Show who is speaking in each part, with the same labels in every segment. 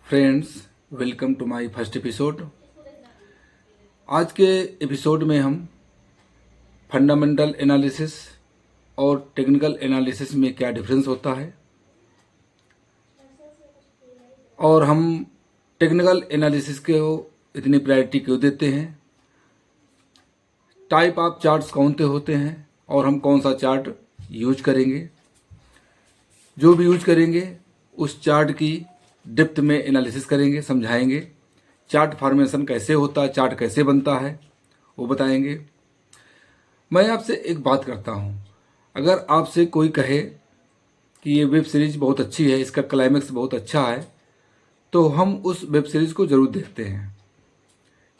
Speaker 1: Friends, welcome to my first episode. आज के episode में हम फंडामेंटल एनालिसिस और टेक्निकल एनालिसिस में क्या डिफरेंस होता है और हम टेक्निकल एनालिसिस को इतनी प्रायोरिटी क्यों देते हैं, टाइप ऑफ चार्ट्स कौन से होते हैं और हम कौन सा चार्ट यूज करेंगे। जो भी यूज करेंगे उस चार्ट की डेप्थ में एनालिसिस करेंगे, समझाएंगे। चार्ट फॉर्मेशन कैसे होता है, चार्ट कैसे बनता है, वो बताएंगे। मैं आपसे एक बात करता हूँ, अगर आपसे कोई कहे कि ये वेब सीरीज बहुत अच्छी है, इसका क्लाइमेक्स बहुत अच्छा है, तो हम उस वेब सीरीज को ज़रूर देखते हैं,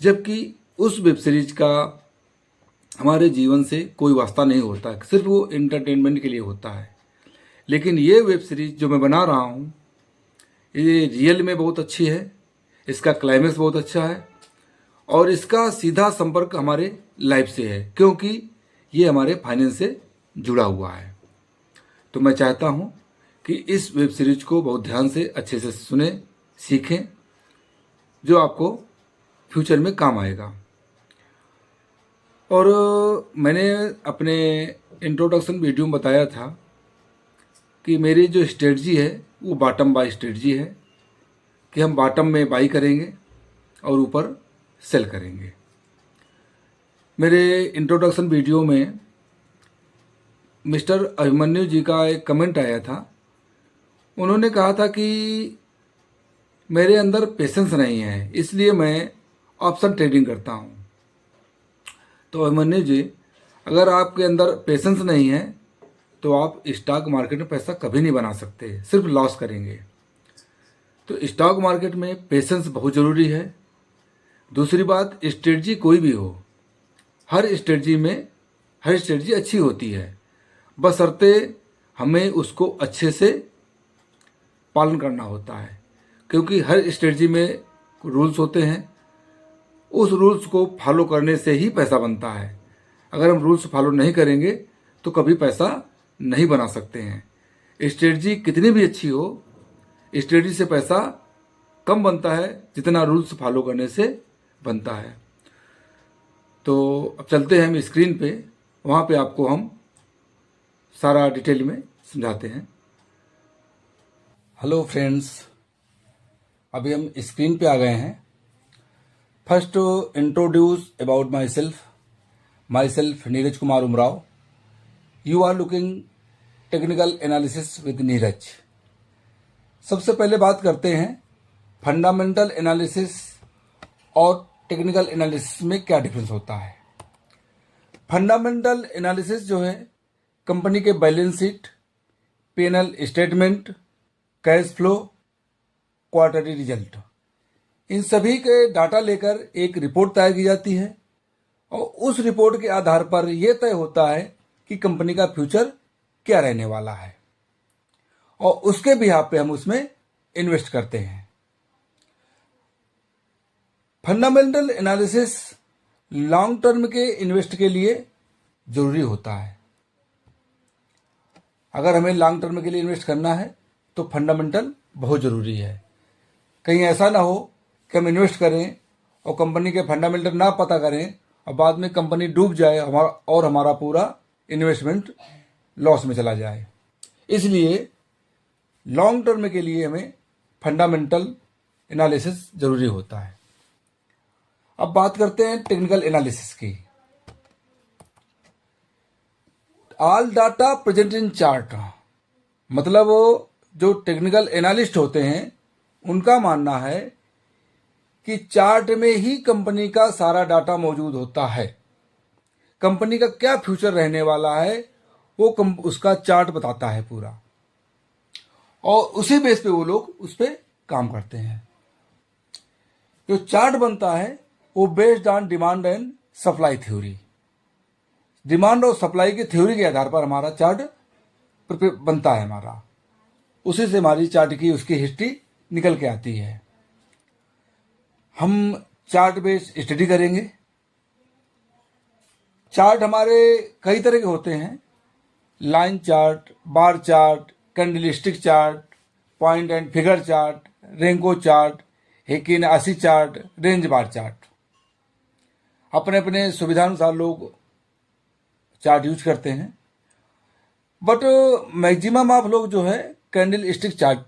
Speaker 1: जबकि उस वेब सीरीज का हमारे जीवन से कोई वास्ता नहीं होता है, सिर्फ वो एंटरटेनमेंट के लिए होता है। लेकिन ये वेब सीरीज जो मैं बना रहा हूँ ये रियल में बहुत अच्छी है, इसका क्लाइमेक्स बहुत अच्छा है और इसका सीधा संपर्क हमारे लाइफ से है, क्योंकि ये हमारे फाइनेंस से जुड़ा हुआ है। तो मैं चाहता हूँ कि इस वेब सीरीज को बहुत ध्यान से अच्छे से सुने, सीखें, जो आपको फ्यूचर में काम आएगा। और मैंने अपने इंट्रोडक्शन वीडियो में बताया था कि मेरी जो स्ट्रेटजी है वो बॉटम बाय स्ट्रेटजी है, कि हम बॉटम में बाई करेंगे और ऊपर सेल करेंगे। मेरे इंट्रोडक्शन वीडियो में मिस्टर अभिमन्यु जी का एक कमेंट आया था। उन्होंने कहा था कि मेरे अंदर पेशेंस नहीं है, इसलिए मैं ऑप्शन ट्रेडिंग करता हूँ। तो अभिमन्यु जी, अगर आपके अंदर पेशेंस नहीं है तो आप स्टॉक मार्केट में पैसा कभी नहीं बना सकते, सिर्फ लॉस करेंगे। तो स्टॉक मार्केट में पेशेंस बहुत ज़रूरी है। दूसरी बात, स्ट्रेटजी कोई भी हो, हर स्ट्रेटजी अच्छी होती है, बशर्ते हमें उसको अच्छे से पालन करना होता है, क्योंकि हर स्ट्रेटजी में रूल्स होते हैं। उस रूल्स को फॉलो करने से ही पैसा बनता है। अगर हम रूल्स फॉलो नहीं करेंगे तो कभी पैसा नहीं बना सकते हैं। स्ट्रेटजी कितनी भी अच्छी हो, स्ट्रेटजी से पैसा कम बनता है जितना रूल्स फॉलो करने से बनता है। तो अब चलते हैं हम स्क्रीन पे, वहाँ पे आपको हम सारा डिटेल में समझाते हैं। हेलो फ्रेंड्स, अभी हम स्क्रीन पे आ गए हैं। First introduce about myself Neeraj Kumar Umrao. You are looking technical analysis with Neeraj. सबसे पहले बात करते हैं फंडामेंटल एनालिसिस और टेक्निकल एनालिसिस में क्या डिफरेंस होता है। फंडामेंटल एनालिसिस जो है, कंपनी के balance sheet, P&L statement, cash flow, quarterly result, इन सभी के डाटा लेकर एक रिपोर्ट तैयार की जाती है और उस रिपोर्ट के आधार पर यह तय होता है कि कंपनी का फ्यूचर क्या रहने वाला है और उसके बिहाफ पे हम उसमें इन्वेस्ट करते हैं। फंडामेंटल एनालिसिस लॉन्ग टर्म के इन्वेस्ट के लिए जरूरी होता है। अगर हमें लॉन्ग टर्म के लिए इन्वेस्ट करना है तो फंडामेंटल बहुत जरूरी है। कहीं ऐसा ना हो कि हम इन्वेस्ट करें और कंपनी के फंडामेंटल ना पता करें और बाद में कंपनी डूब जाए और हमारा पूरा इन्वेस्टमेंट लॉस में चला जाए। इसलिए लॉन्ग टर्म के लिए हमें फंडामेंटल एनालिसिस जरूरी होता है। अब बात करते हैं टेक्निकल एनालिसिस की। All data present in chart, मतलब जो टेक्निकल एनालिस्ट होते हैं उनका मानना है कि चार्ट में ही कंपनी का सारा डाटा मौजूद होता है। कंपनी का क्या फ्यूचर रहने वाला है वो उसका चार्ट बताता है पूरा, और उसी बेस पे वो लोग उस पर काम करते हैं। जो चार्ट बनता है वो based on demand and supply theory, demand और सप्लाई की थ्योरी के आधार पर हमारा चार्ट बनता है हमारा। उसी से हमारी चार्ट की उसकी हिस्ट्री निकल के आती है। हम चार्ट बेस्ड स्टडी करेंगे। चार्ट हमारे कई तरह के होते हैं, line chart, bar chart, candlestick chart, point and figure chart, renko chart, heikin 80 chart, range bar chart. अपने अपने सुविधानुसार लोग चार्ट यूज करते हैं, बट मैक्सिमम आप लोग जो है कैंडल स्टिक चार्ट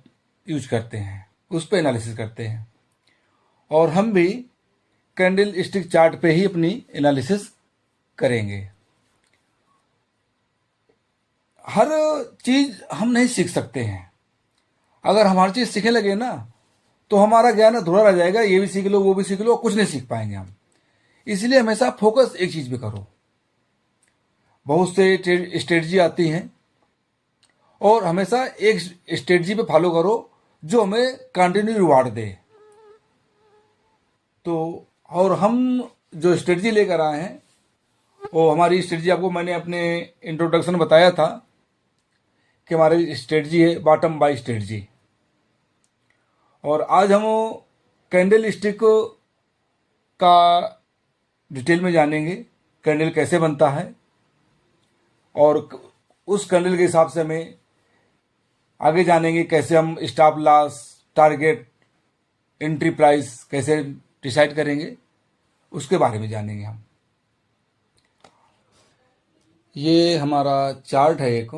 Speaker 1: यूज करते हैं, उस पर एनालिसिस करते हैं। और हम भी कैंडल स्टिक चार्ट पे ही अपनी एनालिसिस करेंगे। हर चीज हम नहीं सीख सकते हैं। अगर हम हर चीज सीखने लगे ना तो हमारा ज्ञान अधूरा रह जाएगा। ये भी सीख लो, वो भी सीख लो, कुछ नहीं सीख पाएंगे हम। इसलिए हमेशा फोकस एक चीज पे करो। बहुत से स्ट्रेटजी आती हैं और हमेशा एक स्ट्रेटजी पे फॉलो करो जो हमें कंटिन्यू रिवार्ड दे। तो और हम जो स्ट्रेटजी लेकर आए हैं, वो हमारी स्ट्रेटजी आपको मैंने अपने इंट्रोडक्शन में बताया था कि हमारी स्ट्रेटजी है बॉटम बाय स्ट्रेटजी। और आज हम कैंडल स्टिक का डिटेल में जानेंगे, कैंडल कैसे बनता है और उस कैंडल के हिसाब से हमें आगे जानेंगे कैसे हम stop loss, target, entry price कैसे डिसाइड करेंगे, उसके बारे में जानेंगे हम। ये हमारा चार्ट है एक,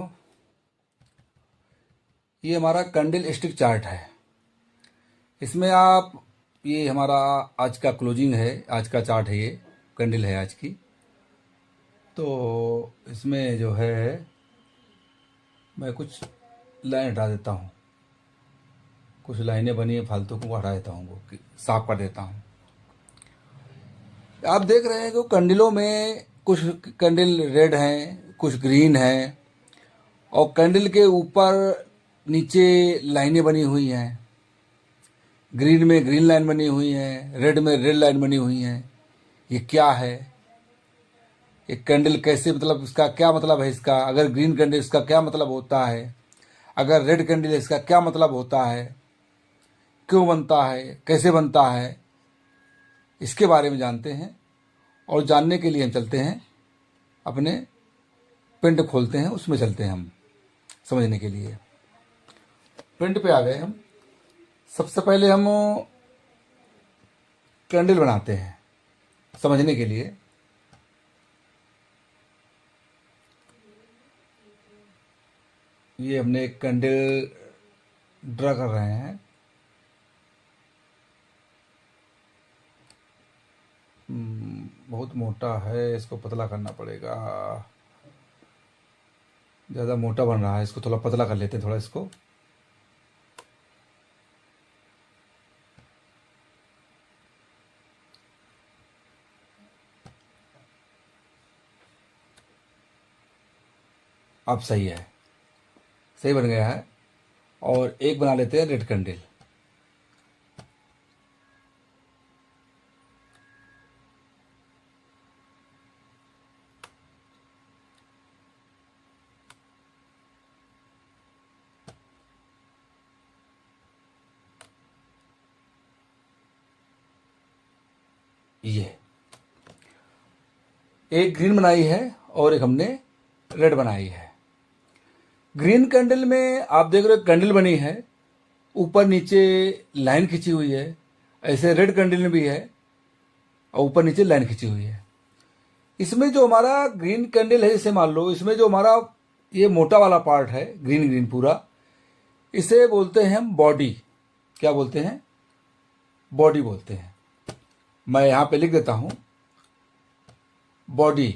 Speaker 1: ये हमारा कैंडल स्टिक चार्ट है। इसमें आप, ये हमारा आज का क्लोजिंग है, आज का चार्ट है, ये कैंडल है आज की। तो इसमें जो है मैं कुछ लाइन हटा देता हूँ, कुछ लाइनें बनी है फालतू को हटा देता हूँ, वो साफ कर देता हूँ। आप देख रहे हैं कि कैंडलों में कुछ कैंडल रेड हैं, कुछ ग्रीन हैं, और कैंडल के ऊपर नीचे लाइनें बनी हुई हैं। ग्रीन में ग्रीन लाइन बनी हुई है, रेड में रेड लाइन बनी हुई है। ये क्या है? एक कैंडल कैसे, मतलब इसका क्या मतलब है इसका? अगर ग्रीन कैंडल, इसका क्या मतलब होता है? अगर रेड कैंडल, इसका क्या मतलब होता है? क्यों बनता है? कैसे बनता है? इसके बारे में जानते हैं। और जानने के लिए हम चलते हैं अपने प्रिंट खोलते हैं, उसमें चलते हैं हम समझने के लिए। प्रिंट पे आ गए हम। सबसे पहले हम कैंडल बनाते हैं समझने के लिए। ये हमने एक कैंडल ड्रा कर रहे हैं। बहुत मोटा है, इसको पतला करना पड़ेगा। ज़्यादा मोटा बन रहा है, इसको थोड़ा पतला कर लेते हैं, थोड़ा इसको। अब सही है, सही बन गया है। और एक बना लेते हैं रेड कैंडल। ये एक ग्रीन बनाई है और एक हमने रेड बनाई है। ग्रीन कैंडल में आप देख रहे हो कैंडल बनी है, ऊपर नीचे लाइन खींची हुई है। ऐसे रेड कैंडल में भी है और ऊपर नीचे लाइन खींची हुई है। इसमें जो हमारा ग्रीन कैंडल है, जैसे मान लो इसमें जो हमारा ये मोटा वाला पार्ट है, ग्रीन ग्रीन पूरा, इसे बोलते हैं हम बॉडी। क्या बोलते हैं? बॉडी बोलते हैं। मैं यहां पे लिख देता हूं बॉडी।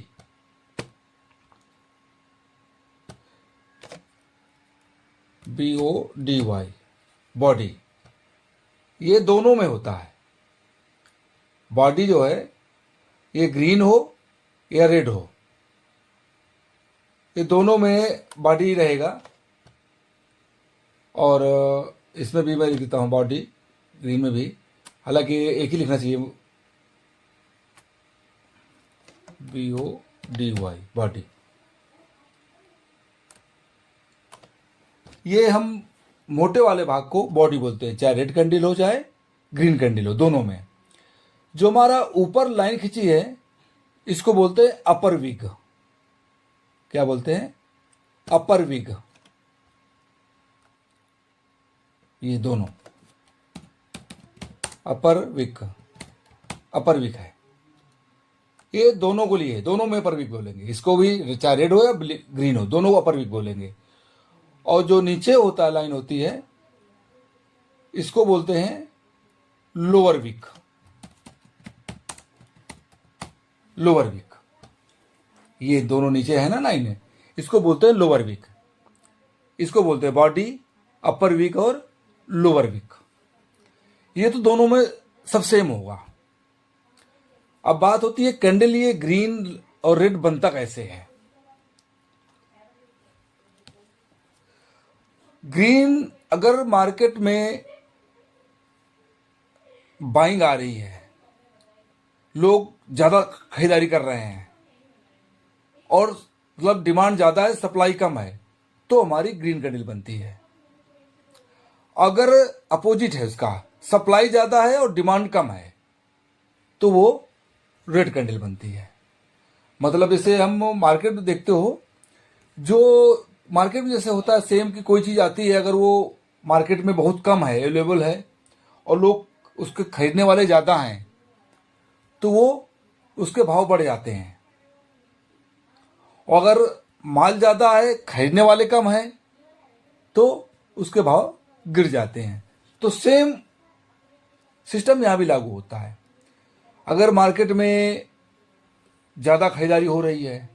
Speaker 1: BODY, body. ये दोनों में होता है। बॉडी जो है ये ग्रीन हो या रेड हो, ये दोनों में बॉडी रहेगा। और इसमें भी मैं लिख देता हूँ बॉडी, ग्रीन में भी। हालांकि एक ही लिखना चाहिए, BODY, बॉडी। ये हम मोटे वाले भाग को बॉडी बोलते हैं, चाहे रेड कैंडल हो चाहे ग्रीन कैंडल हो, दोनों में। जो हमारा ऊपर लाइन खींची है इसको बोलते हैं अपर विग। क्या बोलते हैं? अपर विग। ये दोनों, अपर विक, अपर विक है, ये दोनों को लिए, दोनों में अपर विक बोलेंगे। इसको भी चाहे रेड हो या ग्रीन हो, दोनों को अपर विक बोलेंगे। और जो नीचे होता है लाइन होती है, इसको बोलते हैं लोअर विक, लोअर विक। ये दोनों नीचे है ना लाइन है, इसको बोलते हैं लोअर विक। इसको बोलते हैं बॉडी, अपर विक और लोअर विक। ये तो दोनों में सब सेम होगा। अब बात होती है कैंडल ये ग्रीन और रेड बनता कैसे है। ग्रीन अगर मार्केट में बाइंग आ रही है, लोग ज़्यादा खरीदारी कर रहे हैं और मतलब डिमांड ज़्यादा है, सप्लाई कम है, तो हमारी ग्रीन कैंडल बनती है। अगर अपोजिट है, उसका सप्लाई ज़्यादा है और डिमांड कम है, तो वो रेड कैंडल बनती है। मतलब जैसे हम मार्केट में देखते हो, जो मार्केट में जैसे होता है सेम की कोई चीज़ आती है, अगर वो मार्केट में बहुत कम है, अवेलेबल है और लोग उसके खरीदने वाले ज़्यादा हैं, तो वो उसके भाव बढ़ जाते हैं। और अगर माल ज़्यादा है, खरीदने वाले कम हैं, तो उसके भाव गिर जाते हैं। तो सेम सिस्टम यहाँ भी लागू होता है। अगर मार्केट में ज़्यादा खरीदारी हो रही है,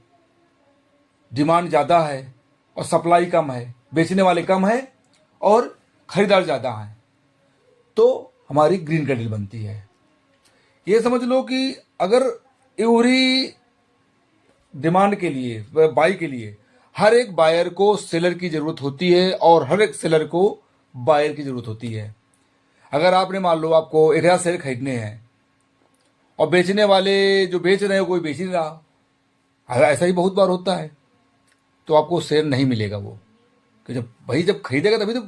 Speaker 1: डिमांड ज़्यादा है और सप्लाई कम है, बेचने वाले कम है और खरीदार ज़्यादा हैं, तो हमारी ग्रीन कैंडल बनती है। ये समझ लो कि अगर एवरी डिमांड के लिए, बाई के लिए, हर एक बायर को सेलर की ज़रूरत होती है और हर एक सेलर को बायर की ज़रूरत होती है। अगर आपने मान लो आपको 1000 शेयर खरीदने हैं और बेचने वाले जो बेच रहे हैं कोई बेच नहीं रहा, ऐसा ही बहुत बार होता है, तो आपको शेयर नहीं मिलेगा। वो कि जब खरीदेगा तभी तो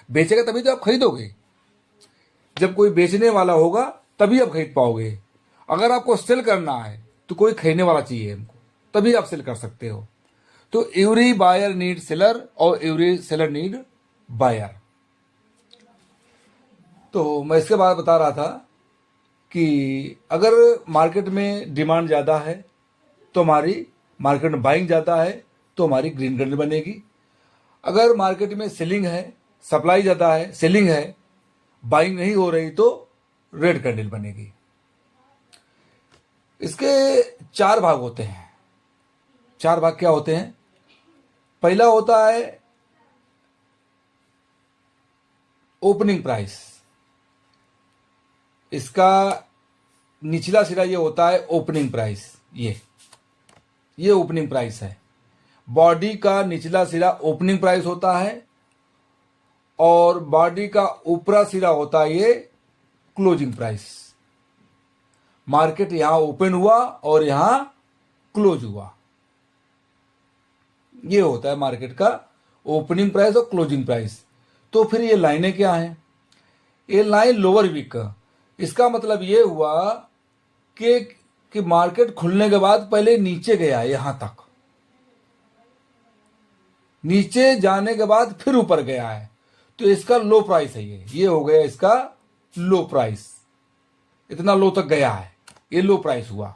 Speaker 1: बेचेगा, तभी तो आप खरीदोगे। जब कोई बेचने वाला होगा तभी आप खरीद पाओगे। अगर आपको सेल करना है तो कोई खरीदने वाला चाहिए हमको, तभी आप सेल कर सकते हो। तो एवरी बायर नीड सेलर और एवरी सेलर नीड बायर। तो मैं इसके बाद बता रहा था कि अगर मार्केट में डिमांड ज़्यादा है तो हमारी मार्केट में बाइंग ज़्यादा है, तो हमारी ग्रीन कैंडल बनेगी। अगर मार्केट में सेलिंग है, सप्लाई ज़्यादा है, सेलिंग है, बाइंग नहीं हो रही, तो रेड कैंडल बनेगी। इसके 4 भाग होते हैं। 4 भाग क्या होते हैं? पहला होता है ओपनिंग प्राइस। इसका निचला सिरा ये होता है ओपनिंग प्राइस। ये ओपनिंग प्राइस है। बॉडी का निचला सिरा ओपनिंग प्राइस होता है और बॉडी का ऊपरा सिरा होता है ये क्लोजिंग प्राइस। मार्केट यहां ओपन हुआ और यहां क्लोज हुआ, ये होता है मार्केट का ओपनिंग प्राइस और क्लोजिंग प्राइस। तो फिर ये लाइनें क्या हैं? ये लाइन लोअर वीक का, इसका मतलब ये हुआ कि मार्केट खुलने के बाद पहले नीचे गया यहां तक, नीचे जाने के बाद फिर ऊपर गया है, तो इसका लो प्राइस है। ये हो गया इसका लो प्राइस। इतना लो तक गया है, ये लो प्राइस हुआ।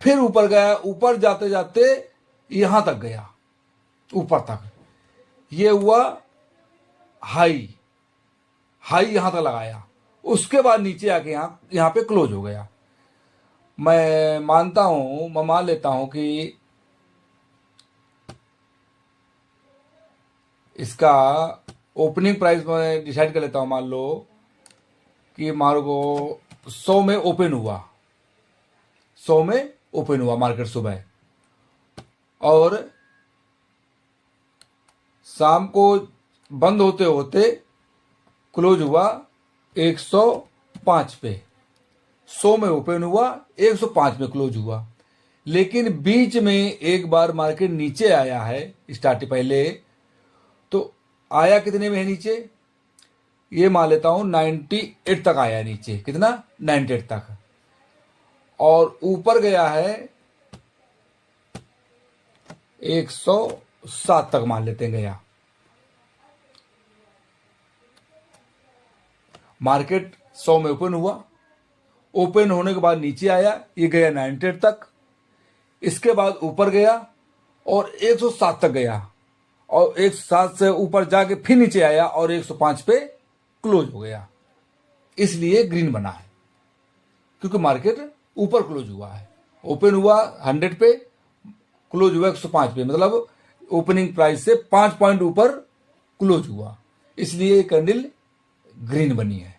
Speaker 1: फिर ऊपर गया, ऊपर जाते जाते यहां तक गया, ऊपर तक, ये हुआ हाई। हाई यहां तक लगाया, उसके बाद नीचे आके यहां पे क्लोज हो गया। मैं मान लेता हूं कि इसका ओपनिंग प्राइस मैं डिसाइड कर लेता हूं। मान लो कि मारो को 100 में ओपन हुआ, 100 में ओपन हुआ मार्केट सुबह, और शाम को बंद होते होते क्लोज हुआ 105 पे। 100 में ओपन हुआ, 105 में क्लोज हुआ। लेकिन बीच में एक बार मार्केट नीचे आया है स्टार्ट पहले, तो आया कितने में है नीचे? ये मान लेता हूं 98 तक आया नीचे। कितना? 98 तक। और ऊपर गया है 107 तक मान लेते हैं गया। मार्केट 100 में ओपन हुआ, ओपन होने के बाद नीचे आया, ये गया 98 तक, इसके बाद ऊपर गया और 107 तक गया और 107 से ऊपर जाके फिर नीचे आया और 105 पे क्लोज हो गया, इसलिए ग्रीन बना है क्योंकि मार्केट ऊपर क्लोज हुआ है। ओपन हुआ 100 पे, क्लोज हुआ 105 पे, मतलब ओपनिंग प्राइस से 5 पॉइंट ऊपर क्लोज हुआ, इसलिए कैंडल ग्रीन बनी है।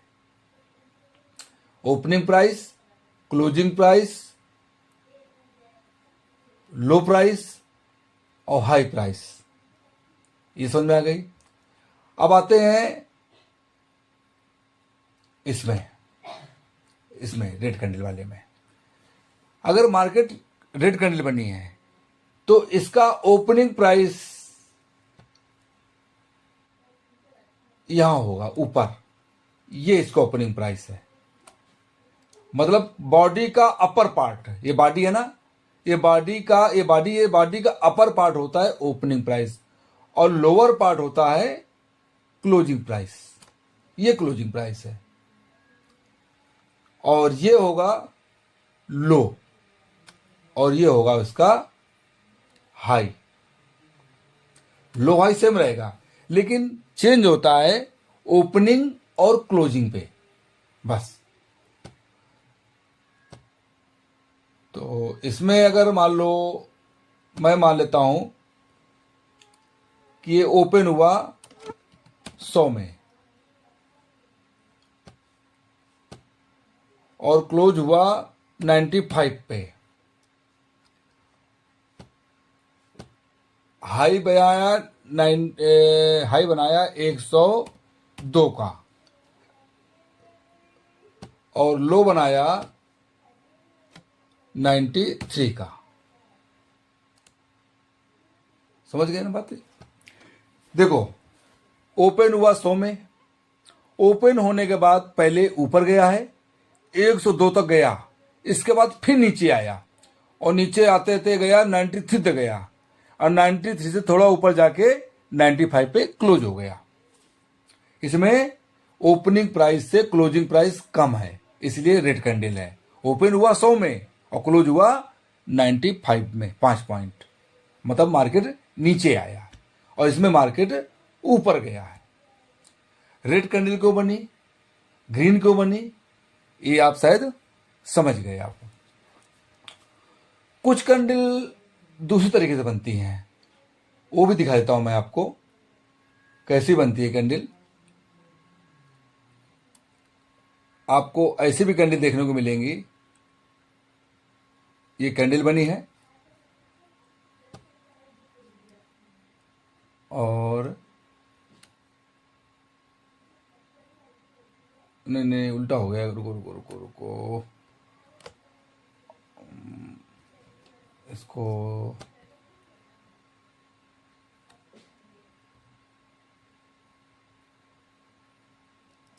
Speaker 1: ओपनिंग प्राइस, क्लोजिंग प्राइस, लो प्राइस और हाई प्राइस, ये समझ में आ गई। अब आते हैं इसमें रेड कैंडल वाले में। अगर मार्केट रेड कैंडल बनी है तो इसका ओपनिंग प्राइस यहां होगा ऊपर, ये इसका ओपनिंग प्राइस है, मतलब बॉडी का अपर पार्ट, ये बॉडी है ना, ये बॉडी का अपर पार्ट होता है ओपनिंग प्राइस और लोअर पार्ट होता है क्लोजिंग प्राइस, ये क्लोजिंग प्राइस है और ये होगा लो और ये होगा उसका हाई। लो हाई सेम रहेगा लेकिन चेंज होता है ओपनिंग और क्लोजिंग पे बस। तो इसमें अगर मान लो मैं मान लेता हूं कि ये ओपन हुआ 100 में और क्लोज हुआ 95 पे, हाई बनाया 102 का और लो बनाया 93 का। समझ गए ना बात? देखो ओपन हुआ 100 में, ओपन होने के बाद पहले ऊपर गया है 102 तक गया, इसके बाद फिर नीचे आया और नीचे आते आते गया 93 तक गया और 93 से थोड़ा ऊपर जाके 95 पे क्लोज हो गया। इसमें ओपनिंग प्राइस से क्लोजिंग प्राइस कम है, इसलिए रेड कैंडल है। ओपन हुआ 100 में और क्लोज हुआ 95 में, 5 पॉइंट, मतलब मार्केट नीचे आया और इसमें मार्केट ऊपर गया है। रेड कैंडल क्यों बनी, ग्रीन क्यों बनी, ये आप शायद समझ गए। आप कुछ कैंडल दूसरी तरीके से बनती हैं, वो भी दिखा देता हूं मैं आपको कैसी बनती है कैंडल। आपको ऐसी भी कैंडल देखने को मिलेंगी। ये कैंडल बनी है और नहीं उल्टा हो गया, रुको रुको रुको रुको, इसको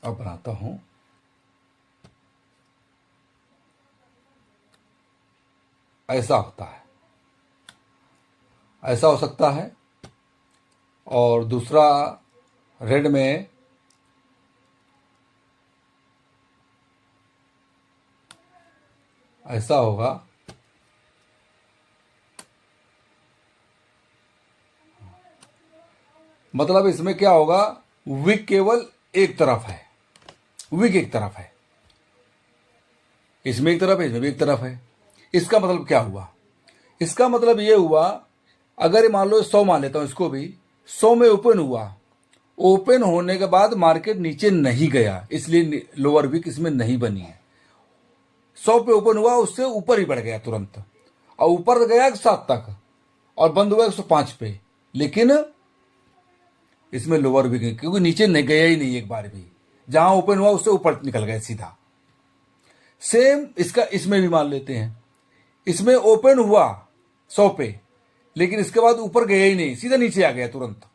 Speaker 1: अब बनाता हूं। ऐसा होता है, ऐसा हो सकता है और दूसरा रेड में ऐसा होगा। मतलब इसमें क्या होगा, विक केवल एक तरफ है, विक एक तरफ है, इसमें एक तरफ है, इसमें भी एक तरफ है। इसका मतलब क्या हुआ, इसका मतलब ये हुआ, अगर मान लो 100 मान लेता हूं इसको भी, 100 में ओपन हुआ, ओपन होने के बाद मार्केट नीचे नहीं गया, इसलिए लोअर विक इसमें नहीं बनी है। 100 पे ओपन हुआ, उससे ऊपर ही बढ़ गया तुरंत और ऊपर गया 107 तक और बंद हुआ 105 पे, लेकिन इसमें लोअर विक क्योंकि नीचे नहीं गया ही नहीं एक बार भी, जहां ओपन हुआ उससे ऊपर निकल गया सीधा। सेम इसका इसमें भी मान लेते हैं, इसमें ओपन हुआ 100 पे लेकिन इसके बाद ऊपर गया ही नहीं, सीधा नीचे आ गया तुरंत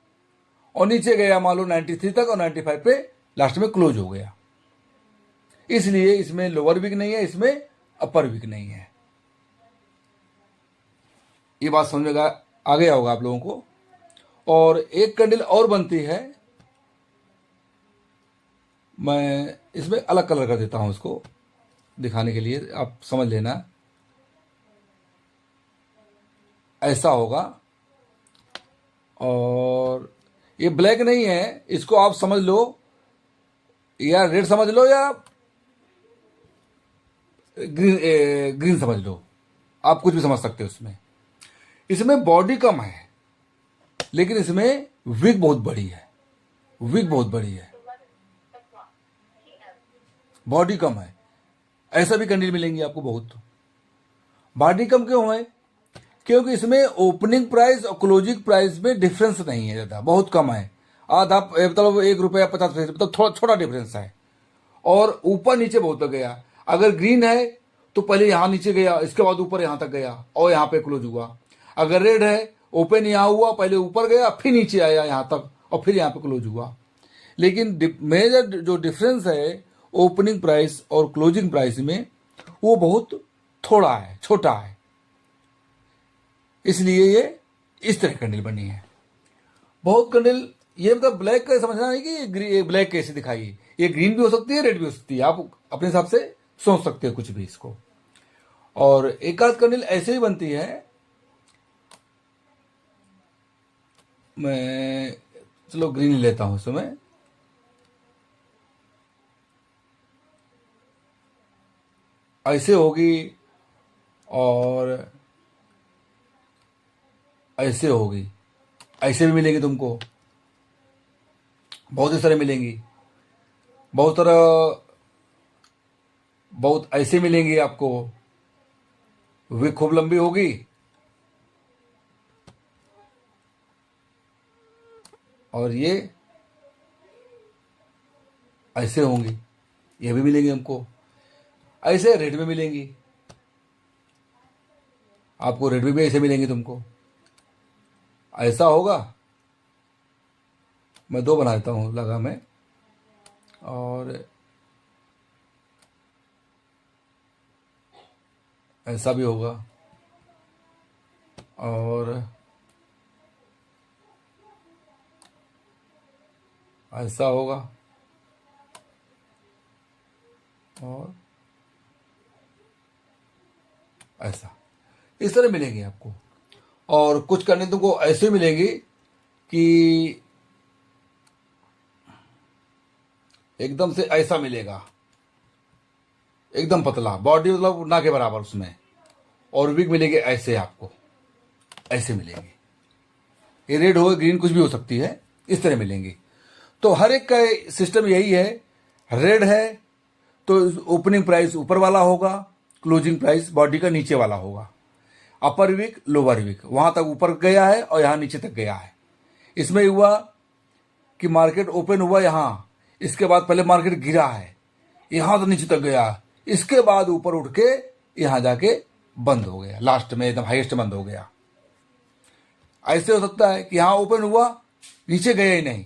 Speaker 1: और नीचे गया मान लो 93 तक और 95 पे लास्ट में क्लोज हो गया। इसलिए इसमें लोअर विक नहीं है, इसमें अपर विक नहीं है। ये बात समझ में आ गया होगा आप लोगों को। और एक कैंडल और बनती है, मैं इसमें अलग कलर कर देता हूँ, इसको दिखाने के लिए, आप समझ लेना। ऐसा होगा, और ये ब्लैक नहीं है, इसको आप समझ लो या रेड समझ लो या ग्रीन समझ लो, आप कुछ भी समझ सकते हो। इसमें बॉडी कम है, लेकिन इसमें विग बहुत बड़ी है, विग बहुत बड़ी है, बॉडी कम है। ऐसा भी कैंडल मिलेंगी आपको बहुत। बॉडी कम क्यों है? क्योंकि इसमें ओपनिंग प्राइस और क्लोजिंग प्राइस में डिफरेंस नहीं है ज़्यादा, बहुत कम है, आधा, मतलब 1 रुपया 50 पैसे, मतलब थोड़ा छोटा डिफरेंस है। और ऊपर नीचे बहुत गया। अगर ग्रीन है तो पहले यहाँ नीचे गया, इसके बाद ऊपर यहाँ तक गया और यहाँ पे क्लोज हुआ। अगर रेड है, ओपन यहाँ हुआ, पहले ऊपर गया, फिर नीचे आया यहाँ तक और फिर यहाँ पे क्लोज हुआ। लेकिन मेजर जो डिफरेंस है ओपनिंग प्राइस और क्लोजिंग प्राइस में, वो बहुत थोड़ा है, छोटा है। इसलिए ये इस तरह कैंडल बनी है। बहुत कैंडल, ये मतलब ब्लैक का समझना नहीं कि ये ब्लैक कैसे दिखाई, ये ग्रीन भी हो सकती है, रेड भी हो सकती है, आप अपने हिसाब से सोच सकते हो कुछ भी इसको। और एक आध कैंडल ऐसे ही बनती है। मैं चलो ग्रीन लेता हूं इसमें। ऐसे होगी और ऐसे होगी, ऐसे भी मिलेंगी तुमको, बहुत ही तरह मिलेंगी, बहुत तरह, बहुत ऐसे मिलेंगी आपको। विग खूब लंबी होगी और ये ऐसे होंगी, ये भी मिलेंगी हमको। ऐसे रेड में मिलेंगी आपको, रेड में भी ऐसे मिलेंगी तुमको। ऐसा होगा, मैं 2 बना देता हूँ लगा मैं, और ऐसा भी होगा, और ऐसा होगा, और ऐसा, इस तरह मिलेंगी आपको। और कुछ करने तुमको ऐसे मिलेंगी कि एकदम से ऐसा मिलेगा, एकदम पतला बॉडी, मतलब ना के बराबर उसमें। और विग मिलेगी ऐसे आपको, ऐसे मिलेंगे। ये रेड हो ग्रीन कुछ भी हो सकती है, इस तरह मिलेंगी। तो हर एक का सिस्टम यही है। रेड है तो ओपनिंग प्राइस ऊपर वाला होगा, क्लोजिंग प्राइस बॉडी का नीचे वाला होगा। अपर विक लोअर विक, वहां तक ऊपर गया है और यहां नीचे तक गया है। इसमें हुआ कि मार्केट ओपन हुआ यहां, इसके बाद पहले मार्केट गिरा है, यहां तो नीचे तक गया, इसके बाद ऊपर उठ के यहां जाके बंद हो गया, लास्ट में एकदम हाईएस्ट बंद हो गया। ऐसे हो सकता है कि यहां ओपन हुआ, नीचे गया ही नहीं,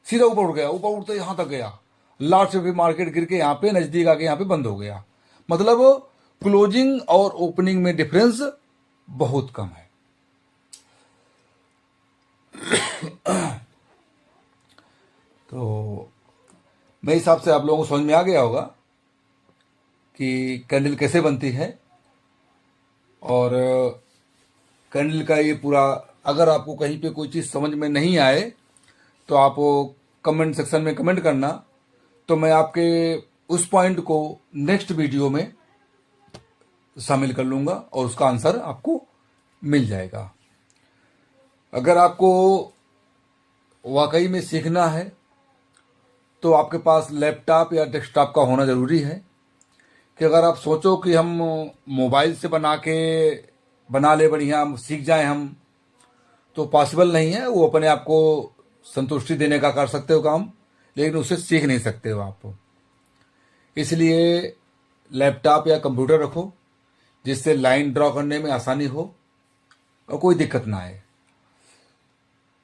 Speaker 1: सीधा ऊपर उठ गया, ऊपर उठते यहां तक गया, लास्ट में फिर मार्केट गिर के यहां पे नजदीक आके यहां पे बंद हो गया। मतलब क्लोजिंग और ओपनिंग में डिफरेंस बहुत कम है। तो मेरे हिसाब से आप लोगों को समझ में आ गया होगा कि कैंडल कैसे बनती है। और कैंडल का ये पूरा, अगर आपको कहीं पे कोई चीज़ समझ में नहीं आए तो आप कमेंट सेक्शन में कमेंट करना, तो मैं आपके उस पॉइंट को नेक्स्ट वीडियो में शामिल कर लूँगा और उसका आंसर आपको मिल जाएगा। अगर आपको वाकई में सीखना है तो आपके पास लैपटॉप या डेस्कटॉप का होना ज़रूरी है। कि अगर आप सोचो कि हम मोबाइल से बना ले बढ़िया, सीख जाएं हम, तो पॉसिबल नहीं है। वो अपने आप को संतुष्टि देने का कर सकते हो काम, लेकिन उससे सीख नहीं सकते हो आप। इसलिए लैपटॉप या कंप्यूटर रखो जिससे लाइन ड्रॉ करने में आसानी हो और कोई दिक्कत ना आए।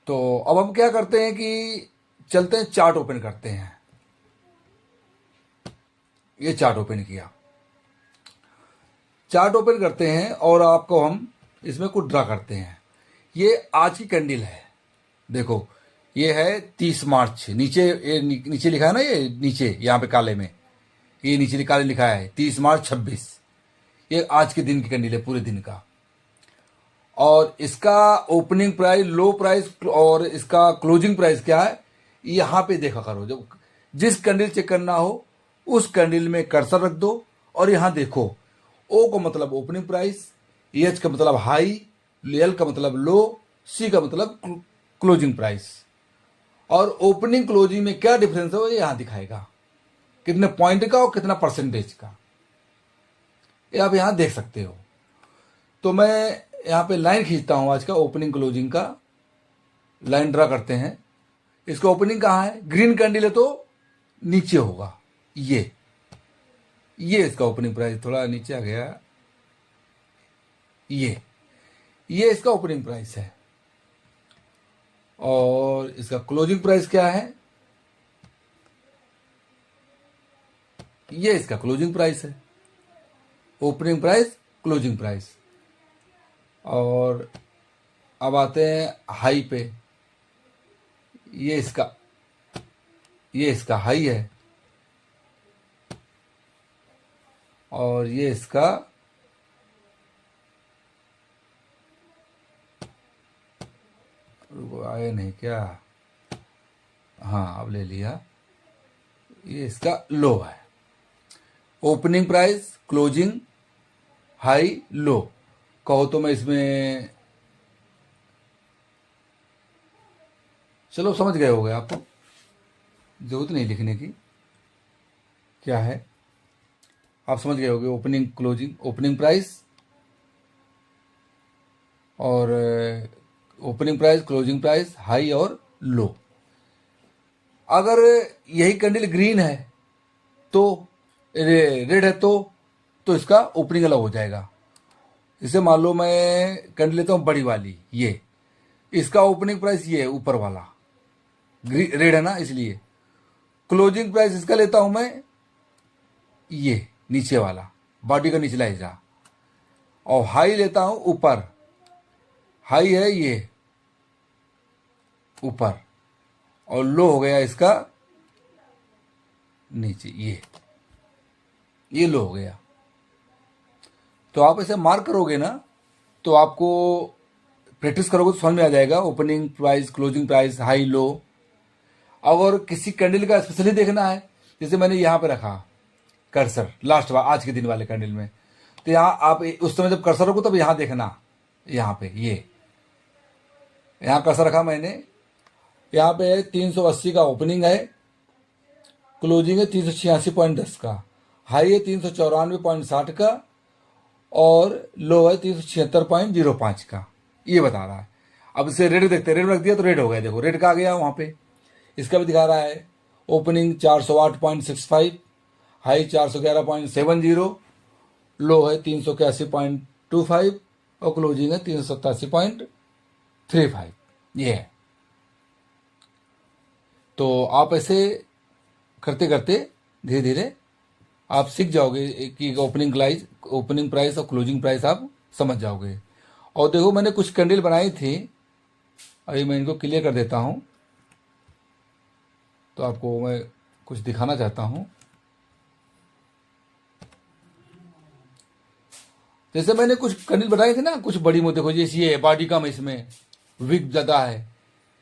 Speaker 1: तो अब हम क्या करते हैं कि चलते हैं, चार्ट ओपन करते हैं। ये चार्ट ओपन किया, चार्ट ओपन करते हैं और आपको हम इसमें कुछ ड्रा करते हैं। ये आज की कैंडल है, देखो ये है 30 मार्च, नीचे ये नीचे लिखा है ना, ये नीचे यहाँ पे काले में, ये नीचे काले लिखा है 30 मार्च 26। ये आज के दिन की कैंडल है, पूरे दिन का। और इसका ओपनिंग प्राइस, लो प्राइस और इसका क्लोजिंग प्राइस क्या है, यहाँ पे देखा करो। जब जिस कैंडल चेक करना हो उस कैंडल में कर्सर रख दो और यहाँ देखो। ओ का मतलब ओपनिंग प्राइस, एच का मतलब हाई, एल का मतलब लो, सी का मतलब क्लोजिंग प्राइस। और ओपनिंग क्लोजिंग में क्या डिफरेंस है वो यहाँ दिखाएगा, कितने पॉइंट का और कितना परसेंटेज का, ये आप यहाँ देख सकते हो। तो मैं यहाँ पे लाइन खींचता हूँ आज का ओपनिंग क्लोजिंग का, लाइन ड्रा करते हैं। इसका ओपनिंग कहाँ है, ग्रीन कैंडल है तो नीचे होगा, ये इसका ओपनिंग प्राइस, थोड़ा नीचे आ गया, ये इसका ओपनिंग प्राइस है। और इसका क्लोजिंग प्राइस क्या है, ये इसका क्लोजिंग प्राइस है, ओपनिंग प्राइस, क्लोजिंग प्राइस। और अब आते हैं हाई पे, ये इसका हाई है और ये इसका आया नहीं क्या, हाँ अब ले लिया, ये इसका लो है। ओपनिंग प्राइस, क्लोजिंग, हाई, लो कहो तो मैं इसमें, चलो समझ गए होगे, आपको जरूरत नहीं लिखने की क्या है, आप समझ गए होगे। ओपनिंग, क्लोजिंग, ओपनिंग प्राइस और opening price, closing price, high और लो। अगर यही कैंडल ग्रीन है तो, रेड है तो इसका ओपनिंग अलग हो जाएगा। इसे मान लो मैं कैंडल लेता हूं बड़ी वाली, ये इसका ओपनिंग प्राइस ये है ऊपर वाला, रेड है ना इसलिए। क्लोजिंग प्राइस इसका लेता हूं मैं ये नीचे वाला, बॉडी का निचला हिस्सा। और हाई लेता हूं ऊपर, हाई है ये ऊपर, और लो हो गया इसका नीचे, ये लो हो गया। तो आप ऐसे मार्क करोगे ना तो आपको प्रैक्टिस करोगे तो समझ में आ जाएगा, opening price, closing price, high, low. अगर किसी कैंडल का स्पेशली देखना है, जैसे मैंने यहाँ पे रखा कर्सर लास्ट बार आज के दिन वाले कैंडल में, तो यहाँ आप उस समय जब कर्सर रखो तब यहाँ देखना, यहाँ पे यहाँ कर्सर रखा मैंने, यहाँ पे 380 का ओपनिंग है, क्लोजिंग है 386.10 का, हाई है 394.60 का और लो है 376.05 का, ये बता रहा है। अब इसे रेड देखते हैं, रेड रख दिया तो रेड हो गया, देखो रेड का आ गया वहाँ पे। इसका भी दिखा रहा है ओपनिंग 408.65, हाई 411.70, लो है 381.25 और क्लोजिंग है 387.35, ये है। तो आप ऐसे करते करते धीरे धीरे आप सीख जाओगे कि ओपनिंग प्राइस और क्लोजिंग प्राइस आप समझ जाओगे। और देखो मैंने कुछ कैंडल बनाई थी, अभी मैं इनको क्लियर कर देता हूँ, तो आपको मैं कुछ दिखाना चाहता हूँ। जैसे मैंने कुछ कैंडल बनाई थी ना, कुछ बड़ी मोटी, देखो जैसे ये बॉडी कम है, इसमें विक ज़्यादा है,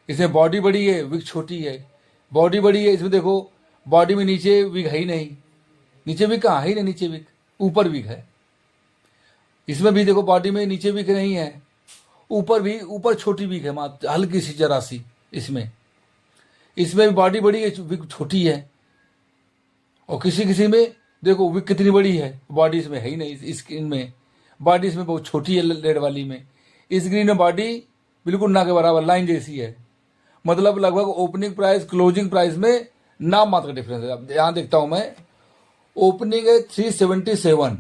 Speaker 1: इसमें बॉडी बड़ी है विक छोटी है, बॉडी बड़ी है इसमें देखो बॉडी में नीचे विक है ही नहीं, नीचे विक कहाँ है ही नहीं, नीचे विक, ऊपर विक है। इसमें भी देखो बॉडी में नीचे विक नहीं है, ऊपर छोटी विक है, मात्र हल्की सी जरा सी। इसमें भी बॉडी बड़ी है, विक छोटी है। और किसी में देखो विक कितनी बड़ी है, बॉडी इसमें है ही नहीं, इस इनमें बॉडी इसमें बहुत छोटी है, रेड वाली में। इस ग्रीन में बॉडी बिल्कुल ना के बराबर लाइन जैसी है, मतलब लगभग ओपनिंग प्राइस क्लोजिंग प्राइस में नाम मात्र डिफरेंस है। अब यहाँ देखता हूं मैं, ओपनिंग है 377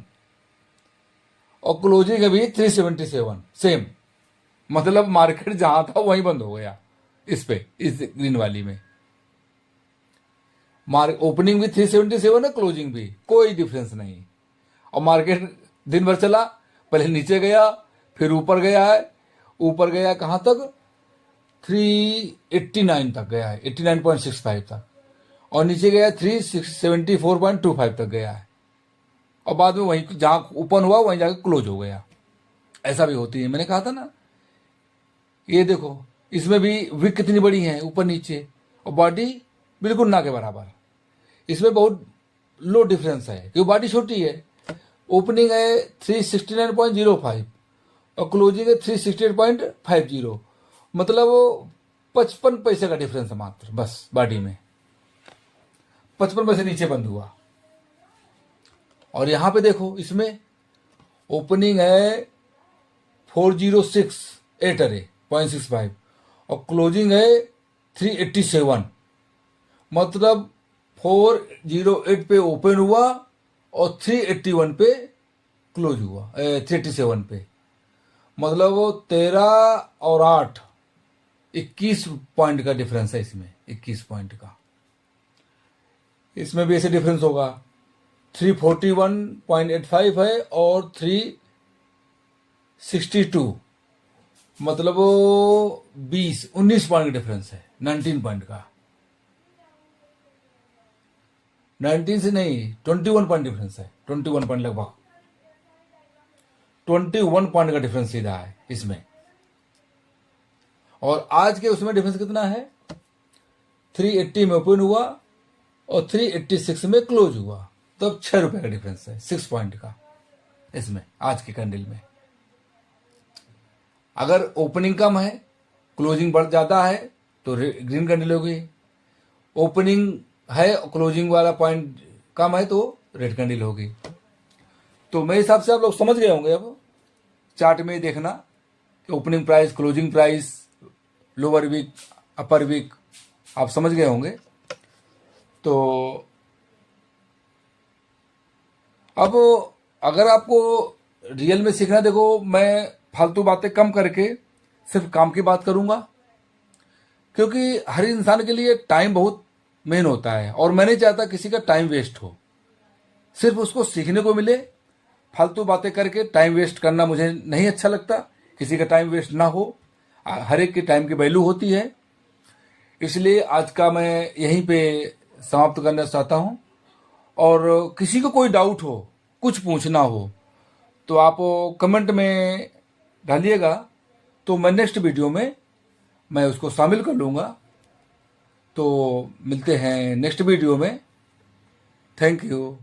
Speaker 1: और क्लोजिंग है भी 377, सेम, मतलब मार्केट जहां था वहीं बंद हो गया इस ग्रीन वाली में। ओपनिंग भी 377 है, क्लोजिंग भी, कोई डिफरेंस नहीं। और मार्केट दिन भर चला, पहले नीचे गया फिर ऊपर गया है, ऊपर गया कहां तक 389 तक गया है, 89.65 तक, और नीचे गया 374.25 तक गया है, और बाद में वहीं जहाँ ओपन हुआ वहीं जाकर क्लोज हो गया। ऐसा भी होती है, मैंने कहा था ना। ये देखो इसमें भी विक कितनी बड़ी है, ऊपर नीचे, और बॉडी बिल्कुल ना के बराबर। इसमें बहुत लो डिफरेंस है क्योंकि बॉडी छोटी है। ओपनिंग है 369.05 और क्लोजिंग है 368.50, मतलब 55 पैसे का डिफरेंस है मात्र, बस बॉडी में 55 पैसे नीचे बंद हुआ। और यहां पे देखो इसमें ओपनिंग है 406.65 और क्लोजिंग है 387, मतलब 408 पे ओपन हुआ और 381 पे क्लोज हुआ, 387 पे, मतलब वो 13 और 8 21 पॉइंट का डिफरेंस है इसमें, 21 पॉइंट का। इसमें भी ऐसे डिफरेंस होगा, 341.85 है और 362, मतलब वो 19 पॉइंट का डिफरेंस है, 19 पॉइंट का, 19 से नहीं 21 पॉइंट डिफरेंस है, 21 पॉइंट लगभग 21 पॉइंट का डिफरेंस सीधा है इसमें। और आज के उसमें डिफरेंस कितना है, 380 में ओपन हुआ और 386 में क्लोज हुआ, तो अब 6 रुपए का डिफरेंस है, 6 पॉइंट का इसमें आज के कैंडल में। अगर ओपनिंग कम है, क्लोजिंग बढ़ ज्यादा है तो ग्रीन कैंडल होगी, ओपनिंग है क्लोजिंग वाला पॉइंट कम है तो रेड कैंडल होगी। तो मेरे हिसाब से आप लोग समझ गए होंगे अब चार्ट में देखना कि opening price, closing price, lower wick, upper wick, आप समझ गए होंगे। तो अब अगर आपको रियल में सीखना, देखो मैं फालतू बातें कम करके सिर्फ काम की बात करूंगा, क्योंकि हर इंसान के लिए टाइम बहुत मेन होता है और मैं नहीं चाहता किसी का टाइम वेस्ट हो, सिर्फ उसको सीखने को मिले। फालतू बातें करके टाइम वेस्ट करना मुझे नहीं अच्छा लगता, किसी का टाइम वेस्ट ना हो, हर एक की टाइम की वैल्यू होती है। इसलिए आज का मैं यहीं पे समाप्त करना चाहता हूं। और किसी को कोई डाउट हो, कुछ पूछना हो तो आप कमेंट में डालिएगा, तो मैं नेक्स्ट वीडियो में मैं उसको शामिल कर लूँगा। तो मिलते हैं नेक्स्ट वीडियो में। Thank you.